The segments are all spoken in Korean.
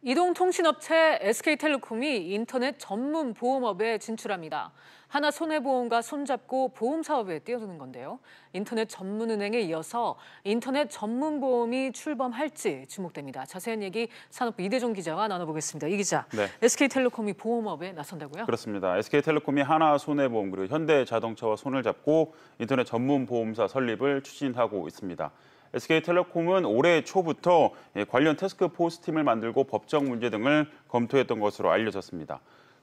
이동통신업체 SK텔레콤이 인터넷 전문 보험업에 진출합니다. 하나손해보험과 손잡고 보험 사업에 뛰어드는 건데요. 인터넷 전문은행에 이어서 인터넷 전문보험이 출범할지 주목됩니다. 자세한 얘기 산업부 이대종 기자와 나눠보겠습니다. 이 기자, 네. SK텔레콤이 보험업에 나선다고요? 그렇습니다. SK텔레콤이 하나손해보험 그리고 현대자동차와 손을 잡고 인터넷 전문보험사 설립을 추진하고 있습니다. SK텔레콤은 올해 초부터 관련 태스크포스 팀을 만들고 법적 문제 등을 검토했던 것으로 알려졌습니다.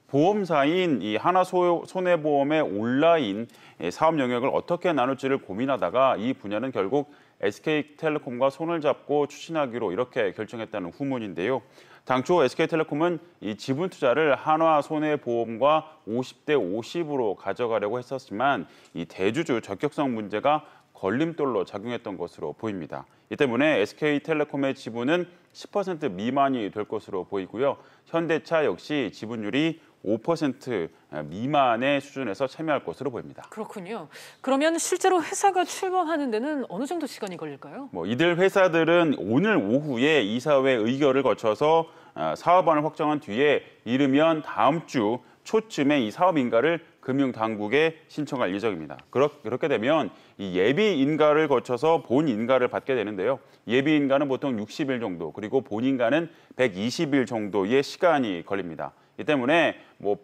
보험사인 이 하나손해보험의 온라인 사업 영역을 어떻게 나눌지를 고민하다가 이 분야는 결국 SK텔레콤과 손을 잡고 추진하기로 이렇게 결정했다는 후문인데요. 당초 SK텔레콤은 이 지분 투자를 하나손해보험과 50대 50으로 가져가려고 했었지만 이 대주주 적격성 문제가 걸림돌로 작용했던 것으로 보입니다. 이 때문에 SK텔레콤의 지분은 10% 미만이 될 것으로 보이고요. 현대차 역시 지분율이 5% 미만의 수준에서 참여할 것으로 보입니다. 그렇군요. 그러면 실제로 회사가 출범하는 데는 어느 정도 시간이 걸릴까요? 이들 회사들은 오늘 오후에 이사회 의결을 거쳐서 사업안을 확정한 뒤에 이르면 다음 주 초쯤에 이 사업 인가를 금융당국에 신청할 예정입니다. 그렇게 되면 이 예비 인가를 거쳐서 본 인가를 받게 되는데요. 예비 인가는 보통 60일 정도, 그리고 본 인가는 120일 정도의 시간이 걸립니다. 이 때문에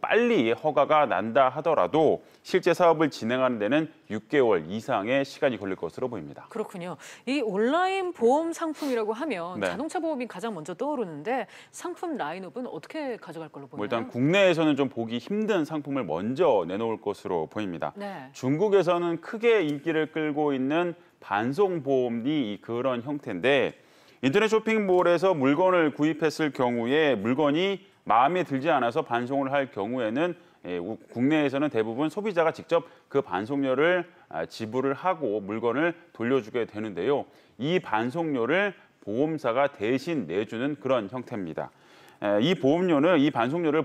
빨리 허가가 난다 하더라도 실제 사업을 진행하는 데는 6개월 이상의 시간이 걸릴 것으로 보입니다. 그렇군요. 이 온라인 보험 상품이라고 하면 네. 자동차 보험이 가장 먼저 떠오르는데 상품 라인업은 어떻게 가져갈 걸로 보이나요? 일단 국내에서는 좀 보기 힘든 상품을 먼저 내놓을 것으로 보입니다. 네. 중국에서는 크게 인기를 끌고 있는 반송보험이 그런 형태인데, 인터넷 쇼핑몰에서 물건을 구입했을 경우에 물건이 마음에 들지 않아서 반송을 할 경우에는 국내에서는 대부분 소비자가 직접 그 반송료를 지불을 하고 물건을 돌려주게 되는데요. 이 반송료를 보험사가 대신 내주는 그런 형태입니다. 이 반송료를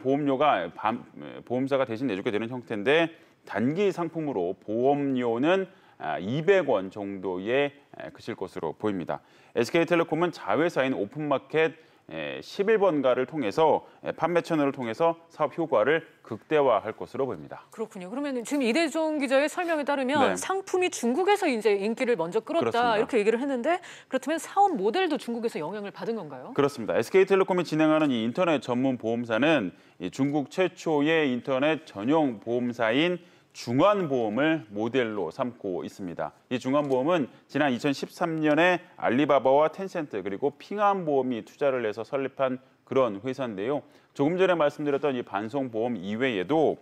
보험사가 대신 내주게 되는 형태인데, 단기 상품으로 보험료는 200원 정도에 그칠 것으로 보입니다. SK텔레콤은 자회사인 오픈마켓 11번가를 통해서 판매 채널을 통해서 사업 효과를 극대화할 것으로 보입니다. 그렇군요. 그러면 지금 이대종 기자의 설명에 따르면 네. 상품이 중국에서 이제 인기를 먼저 끌었다, 그렇습니다. 이렇게 얘기를 했는데, 그렇다면 사업 모델도 중국에서 영향을 받은 건가요? 그렇습니다. SK텔레콤이 진행하는 이 인터넷 전문 보험사는 중국 최초의 인터넷 전용 보험사인 중환보험을 모델로 삼고 있습니다. 이 중환보험은 지난 2013년에 알리바바와 텐센트 그리고 핑안보험이 투자를 해서 설립한 그런 회사인데요. 조금 전에 말씀드렸던 이 반송보험 이외에도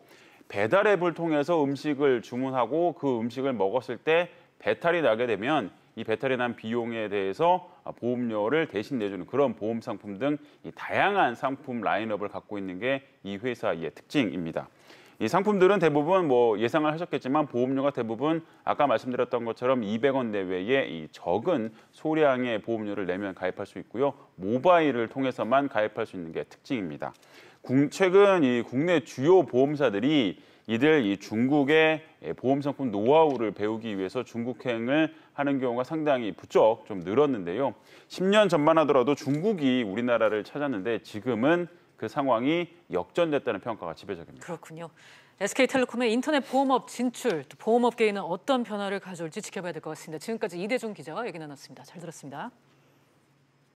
배달 앱을 통해서 음식을 주문하고 그 음식을 먹었을 때 배탈이 나게 되면 이 배탈이 난 비용에 대해서 보험료를 대신 내주는 그런 보험 상품 등 이 다양한 상품 라인업을 갖고 있는 게 이 회사의 특징입니다. 이 상품들은 대부분 예상을 하셨겠지만 보험료가 대부분 아까 말씀드렸던 것처럼 200원 내외의 이 적은 소량의 보험료를 내면 가입할 수 있고요. 모바일을 통해서만 가입할 수 있는 게 특징입니다. 최근 이 국내 주요 보험사들이 이 중국의 보험 상품 노하우를 배우기 위해서 중국행을 하는 경우가 상당히 부쩍 좀 늘었는데요. 10년 전만 하더라도 중국이 우리나라를 찾았는데 지금은 그 상황이 역전됐다는 평가가 지배적입니다. 그렇군요. SK텔레콤의 인터넷 보험업 진출, 또 보험업계에는 어떤 변화를 가져올지 지켜봐야 될 것 같습니다. 지금까지 이대종 기자와 얘기 나눴습니다. 잘 들었습니다.